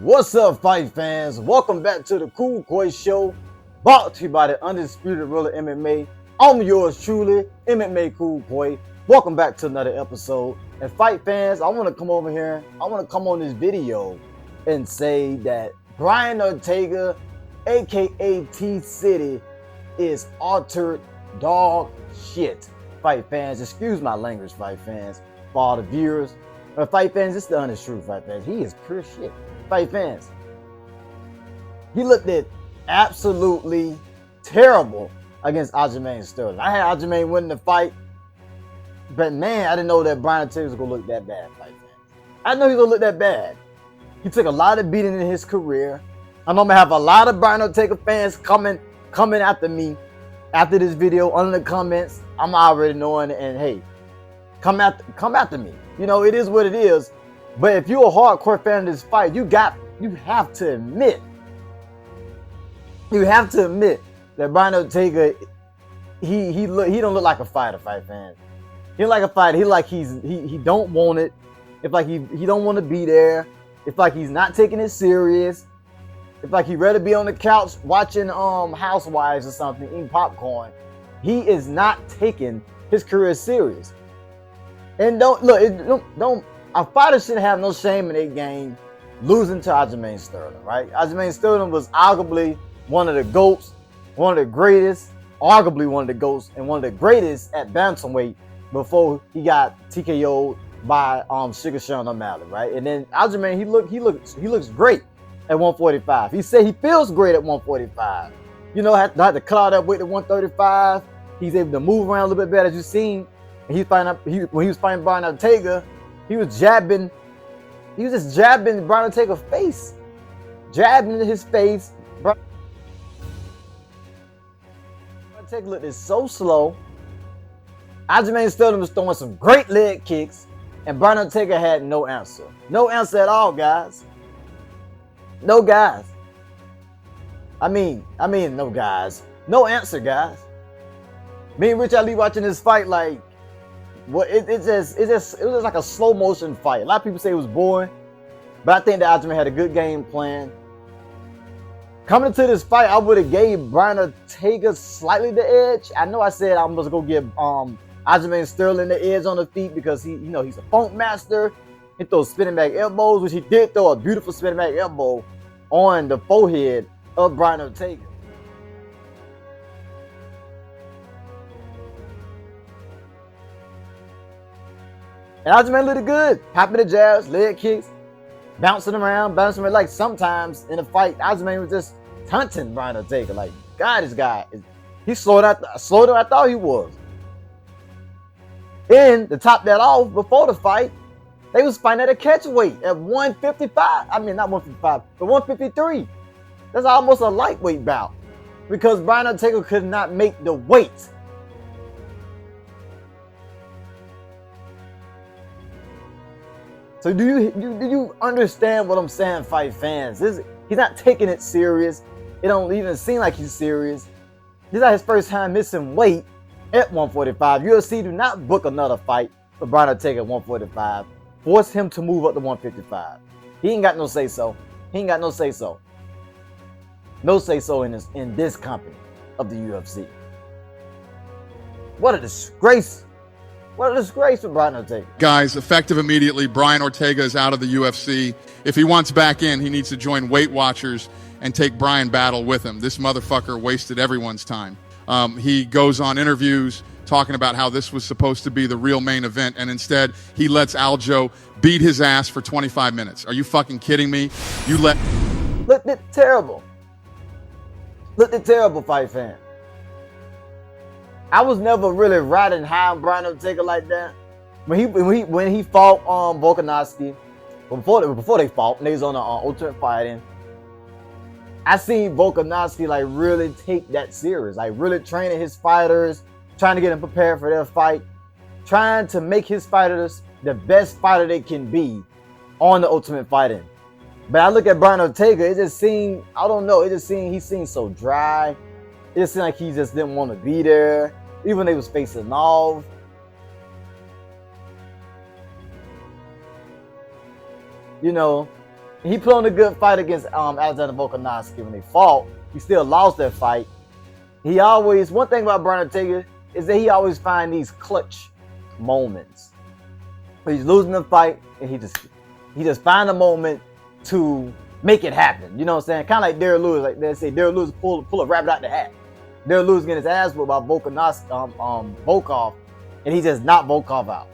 What's up, fight fans? Welcome back to the Cool Koi Show, brought to you by the Undisputed Ruler MMA. I'm yours truly, MMA Cool Koi. Welcome back to another episode. And fight fans, I want to come over here. I want to come on this video and say that Brian Ortega, aka T-City, is altered dog shit. Fight fans, excuse my language, fight fans, for all the viewers. But fight fans, it's the honest truth, fight fans. He is pure shit. Fight fans, he looked at absolutely terrible against Aljamain Sterling. I had Aljamain winning the fight, but man, I didn't know that Brian Ortega was gonna look that bad. Fight fans, I know he's gonna look that bad. He took a lot of beating in his career. I'm gonna have a lot of Brian Ortega fans coming after me after this video under the comments. I'm already knowing, and hey, come after me. You know, it is what it is. But if you're a hardcore fan of this fight, you have to admit that Brian Ortega, he don't look like a fighter, fight fans. He look like a fighter. He don't want it. It's like he don't want to be there. It's like he's not taking it serious. It's like he'd rather be on the couch watching Housewives or something, eating popcorn. He is not taking his career serious. And don't. A fighter shouldn't have no shame in their game losing to Aljamain Sterling, right? Aljamain Sterling was arguably one of the GOATs, one of the greatest, arguably one of the GOATs, and one of the greatest at bantamweight before he got TKO'd by Sugar Sean O'Malley, right? And then Aljamain, he looks great at 145. He said he feels great at 145. You know, had to cut out that weight to 135. He's able to move around a little bit better, as you've seen. And when he was fighting Brian Ortega, he was just jabbing Brian Ortega's face. Jabbing his face. Brian Ortega looked so slow. Aljamain Sterling was throwing some great leg kicks, and Brian Ortega had no answer. No answer at all, guys. No guys. I mean, no guys. No answer, guys. Me and Rich Ali watching this fight like, well, it was just like a slow motion fight. A lot of people say it was boring, but I think that Aljamain had a good game plan. Coming into this fight, I would have gave Brian Ortega slightly the edge. I know I said I'm supposed to go give Aljamain Sterling the edge on the feet because he's a funk master. He throws spinning back elbows, which he did throw a beautiful spinning back elbow on the forehead of Brian Ortega. And Aljamain looked good. Popping the jabs, leg kicks, bouncing around. Like sometimes in a fight, Aljamain was just taunting Brian Ortega. Like, God, this guy, he's slower than I thought he was. And to top that off, before the fight, they was fighting at a catch weight at 155. I mean, not 155, but 153. That's almost a lightweight bout because Brian Ortega could not make the weight. So do you understand what I'm saying, fight fans? He's not taking it serious. It don't even seem like he's serious. This is not his first time missing weight at 145. UFC do not book another fight for Brian Ortega at 145. Force him to move up to 155. He ain't got no say so. He ain't got no say so. No say so in this company of the UFC. What a disgrace. What a disgrace for Brian Ortega. Guys, effective immediately, Brian Ortega is out of the UFC. If he wants back in, he needs to join Weight Watchers and take Brian Battle with him. This motherfucker wasted everyone's time. He goes on interviews talking about how this was supposed to be the real main event, and instead he lets Aljo beat his ass for 25 minutes. Are you fucking kidding me? Looked it terrible. Looked it terrible, fight fan. I was never really riding high on Brian Ortega like that. When he fought Volkanovski, before they fought, and they was on the Ultimate Fighting, I seen Volkanovski like really take that serious, like really training his fighters, trying to get them prepared for their fight, trying to make his fighters the best fighter they can be on the Ultimate Fighting. But I look at Brian Ortega, it just seemed, I don't know, he seemed so dry. It seemed like he just didn't want to be there, even when they was facing off. You know, He put on a good fight against Alexander Volkanovski when they fought. He still lost that fight. He always, one thing about Brian Ortega is that he always finds these clutch moments. He's losing the fight and he just find a moment to make it happen. You know what I'm saying? Kind of like Derrick Lewis. Like they say, Derrick Lewis pull a rabbit out the hat. Derrick Lewis getting his ass whooped by Volkov, and he just knocked Volkov out.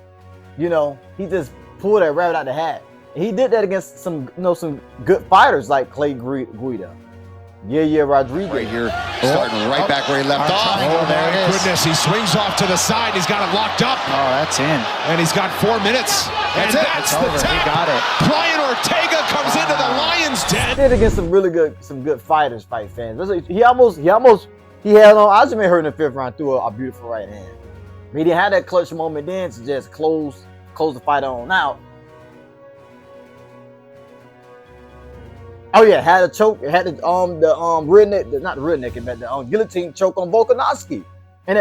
You know, he just pulled that rabbit out the hat. And he did that against some good fighters like Clay Guida. Yeah, Rodriguez. Right here, starting right back where he left off. Oh, there it is. Goodness, he swings off to the side. He's got it locked up. Oh, that's in. And he's got 4 minutes. That's the tap. He got it. Brian Ortega comes into the lion's den. He did against some good fighters, fight fans. He had Aljamain hurt in the 5th round through a beautiful right hand. But he didn't have that clutch moment then to just close the fight on out. Oh yeah, had a choke. It had rear neck, not the rear neck, but the guillotine choke on Volkanovski in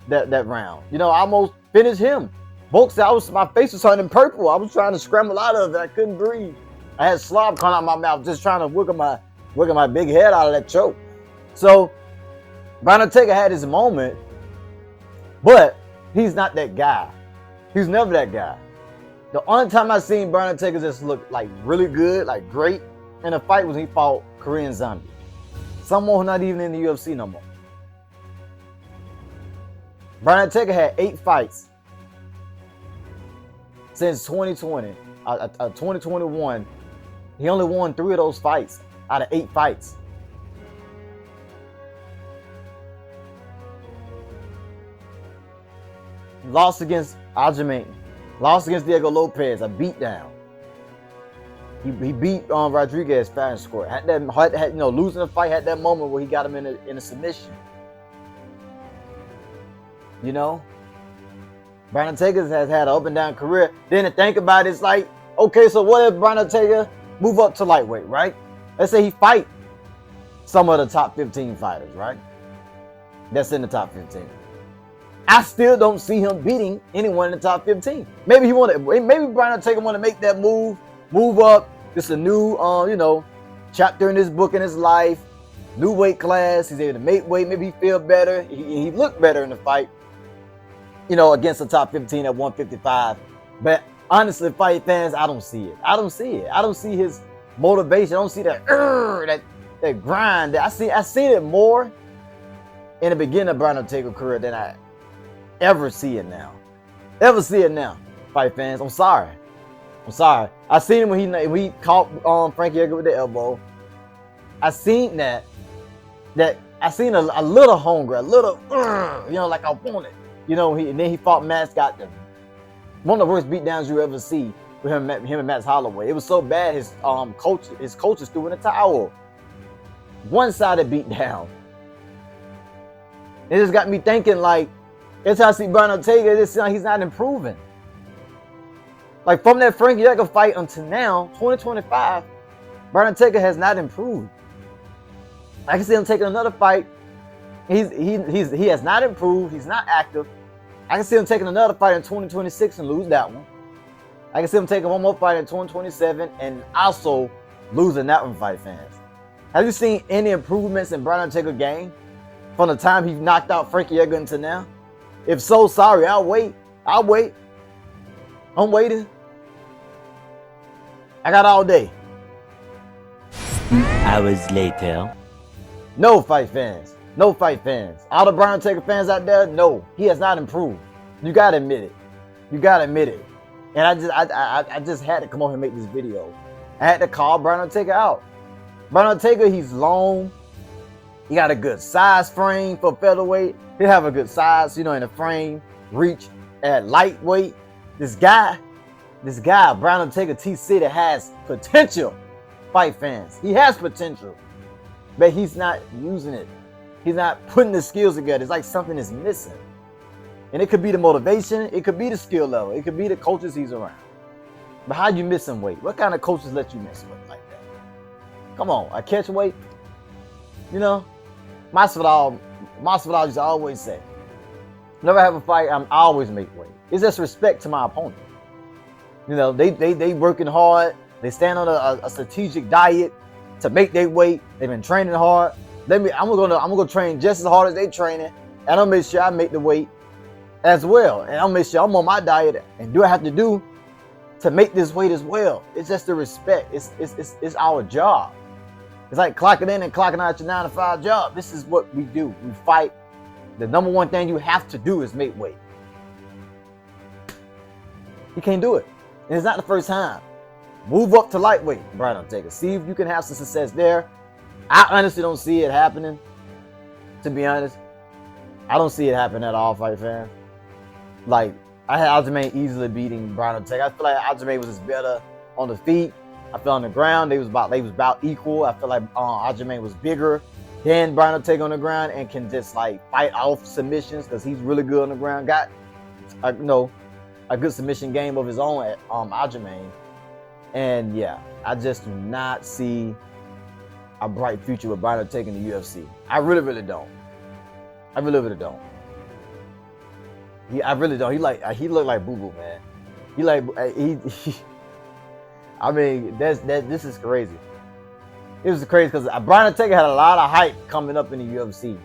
that round. You know, I almost finished him. Volk said my face was turning purple. I was trying to scramble out of it. I couldn't breathe. I had slob coming out of my mouth, just trying to wiggle my big head out of that choke. So Brian Ortega had his moment, but he's not that guy. He's never that guy. The only time I seen Brian Ortega just look like really good, like great in a fight was when he fought Korean Zombie. Someone who's not even in the UFC no more. Brian Ortega had 8 fights since 2020. 2021, he only won 3 of those fights out of 8 fights. Lost against Aljamain. Lost against Diego Lopez, a beatdown. He beat Rodriguez fast score. Losing the fight, had that moment where he got him in a submission. You know, Brian Ortega has had an up and down career. Then to think about it, it's like, okay, so what if Brian Ortega move up to lightweight, right? Let's say he fight some of the top 15 fighters, right? That's in the top 15. I still don't see him beating anyone in the top 15. Maybe Brian Ortega want to make that move up. It's a new, chapter in his book in his life. New weight class. He's able to make weight. Maybe he feel better. He looked better in the fight, against the top 15 at 155. But honestly, fight fans, I don't see it. I don't see his motivation. I don't see that grind. I seen it more in the beginning of Brian Ortega's career than I ever see it now. Fight fans. I'm sorry. I seen him when he caught Frankie Edgar with the elbow. I seen that I seen a little hunger, a little like I want it. And then he fought Matt Scott. One of the worst beatdowns you ever see with him and Matt Holloway. It was so bad his coaches threw in the towel. One-sided beatdown. It just got me thinking, like, every time I see Brian Ortega, he's not improving. Like, from that Frankie Edgar fight until now, 2025, Brian Ortega has not improved. I can see him taking another fight. He has not improved. He's not active. I can see him taking another fight in 2026 and lose that one. I can see him taking one more fight in 2027 and also losing that one, fight fans. Have you seen any improvements in Brian Ortega's game from the time he knocked out Frankie Edgar until now? If so, sorry, I'll wait. I'm waiting. I got all day. Hours later. No, fight fans. All the Brian Ortega fans out there, no, he has not improved. You gotta admit it. And I just had to come on here and make this video. I had to call Brian Ortega out. Brian Ortega, he's long. He got a good size frame for featherweight. He'll have a good size, in the frame, reach at lightweight. This guy, Brian Ortega T-City, has potential, fight fans. He has potential, but he's not using it. He's not putting the skills together. It's like something is missing. And it could be the motivation. It could be the skill level. It could be the coaches he's around. But how you missing weight? What kind of coaches let you miss weight like that? Come on, I catch weight. Masvidal used to always say, never have a fight, I always make weight. It's just respect to my opponent. They working hard. They stand on a strategic diet to make their weight. They've been training hard. I'm gonna train just as hard as they training, and I'll make sure I make the weight as well. And I'll make sure I'm on my diet and do what I have to do to make this weight as well. It's just the respect. It's our job. It's like clocking in and clocking out your 9 to 5 job. This is what we do. We fight. The number one thing you have to do is make weight. You can't do it. And it's not the first time. Move up to lightweight, Brian Ortega. See if you can have some success there. I honestly don't see it happening. To be honest, I don't see it happening at all, fight fans. Like, I had Aljamain easily beating Brian Ortega. I feel like Aljamain was just better on the feet. I feel on the ground they was about equal. I feel like Aljamain was bigger than Brian Ortega on the ground and can just like fight off submissions because he's really good on the ground. Got a good submission game of his own at Aljamain. And yeah, I just do not see a bright future with Brian Ortega in the UFC. I really, really don't. I really, really don't. I really don't. He looked like Boo Boo, man. I mean, this is crazy. It was crazy because Brian Ortega had a lot of hype coming up in the UFC.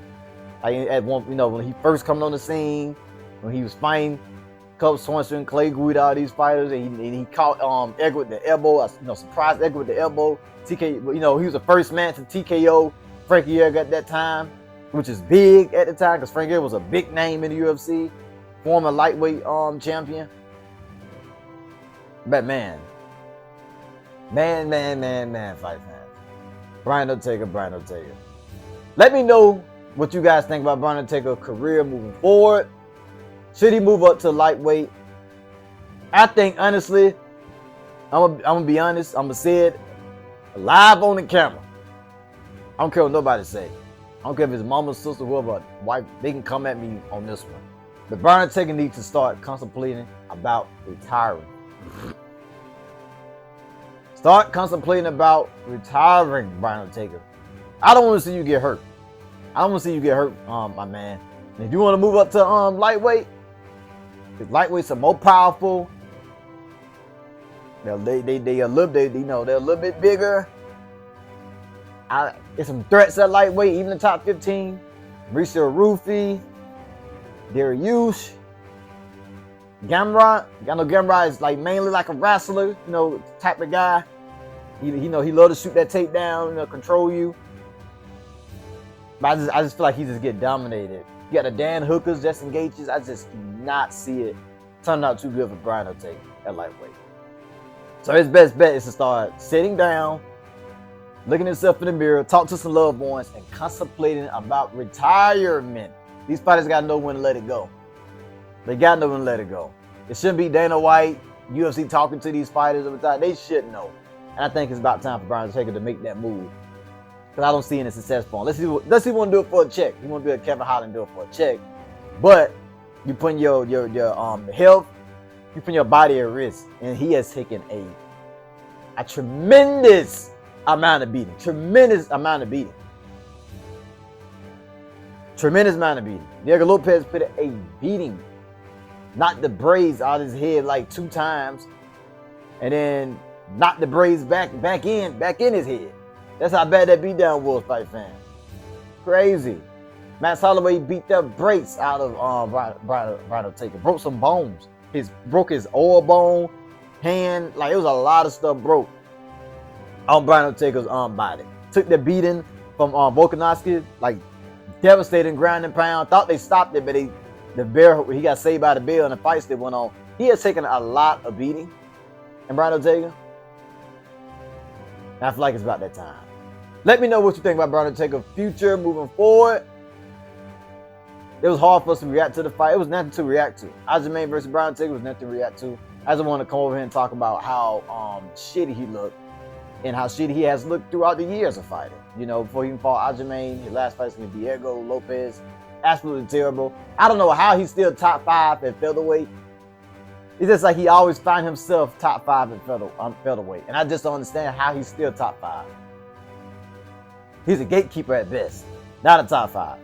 Like at one, when he first coming on the scene, when he was fighting Cub Swanson, Clay Guida, all these fighters, and he caught Edgar with the elbow. Surprised Edgar with the elbow. he was the first man to TKO Frankie Edgar at that time, which is big at the time because Frankie Edgar was a big name in the UFC, former lightweight champion. But man, fight fans. Brian Ortega. Let me know what you guys think about Brian Ortega's career moving forward. Should he move up to lightweight? I think, honestly, I'm gonna be honest. I'm gonna say it live on the camera. I don't care what nobody say. I don't care if it's mama, sister, whoever, wife. They can come at me on this one. But Brian Ortega needs to start contemplating about retiring. Start contemplating about retiring, Brian Ortega. I don't want to see you get hurt. I don't want to see you get hurt, my man. And if you want to move up to lightweight, because lightweights are more powerful. They a little bit, they're a little bit bigger. There's some threats at lightweight, even the top 15. Mauricio Rufi, Dariush, Gamrot. I know Gamrot is like mainly like a wrestler, type of guy. He love to shoot that takedown, control you. But I just feel like he just get dominated. You got the Dan Hookers, Justin Gaethjes. I just do not see it turning out too good for Brian Ortega at lightweight. So his best bet is to start sitting down, looking himself in the mirror, talk to some loved ones, and contemplating about retirement. These fighters got to know when to let it go. They got to know when to let it go. It shouldn't be Dana White, UFC talking to these fighters every time. They should know. And I think it's about time for Brian Ortega to make that move. Because I don't see any success for him. Let's see if he want to do it for a check. He want to do a Kevin Holland, do it for a check. But you putting your health, you putting your body at risk. And he has taken a tremendous amount of beating. Tremendous amount of beating. Diego Lopez put a beating. Knocked the braids out of his head like 2 times. And then knocked the braids back in his head. That's how bad that beatdown was, fight fan. Crazy. Max Holloway beat the brakes out of Brian Ortega. Broke some bones. Broke his oil bone, hand. Like, it was a lot of stuff broke on Brian Ortega's body. Took the beating from Volkanovski, like devastating ground and pound. Thought they stopped it, but he got saved by the bell in the fights that went on. He has taken a lot of beating. And Brian Ortega, I feel like it's about that time. Let me know what you think about Brian Ortega's future moving forward. It was hard for us to react to the fight. It was nothing to react to. Aljamain versus Brian Ortega was nothing to react to. I just want to come over here and talk about how shitty he looked and how shitty he has looked throughout the years of fighting. Before he fought Aljamain, his last fight with Diego Lopez, absolutely terrible. I don't know how he's still top 5 at featherweight. It's just like he always find himself top 5 at featherweight. And I just don't understand how he's still top 5. He's a gatekeeper at best, not a top 5.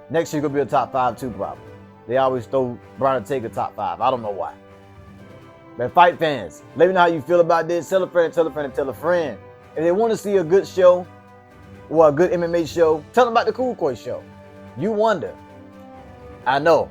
Next year, he's going to be a top 5 too, probably. They always throw Brian Ortega top 5. I don't know why. But fight fans, let me know how you feel about this. Tell a friend, tell a friend, and tell a friend. If they want to see a good show, or a good MMA show, tell them about the Cool Koi show. You wonder. I know.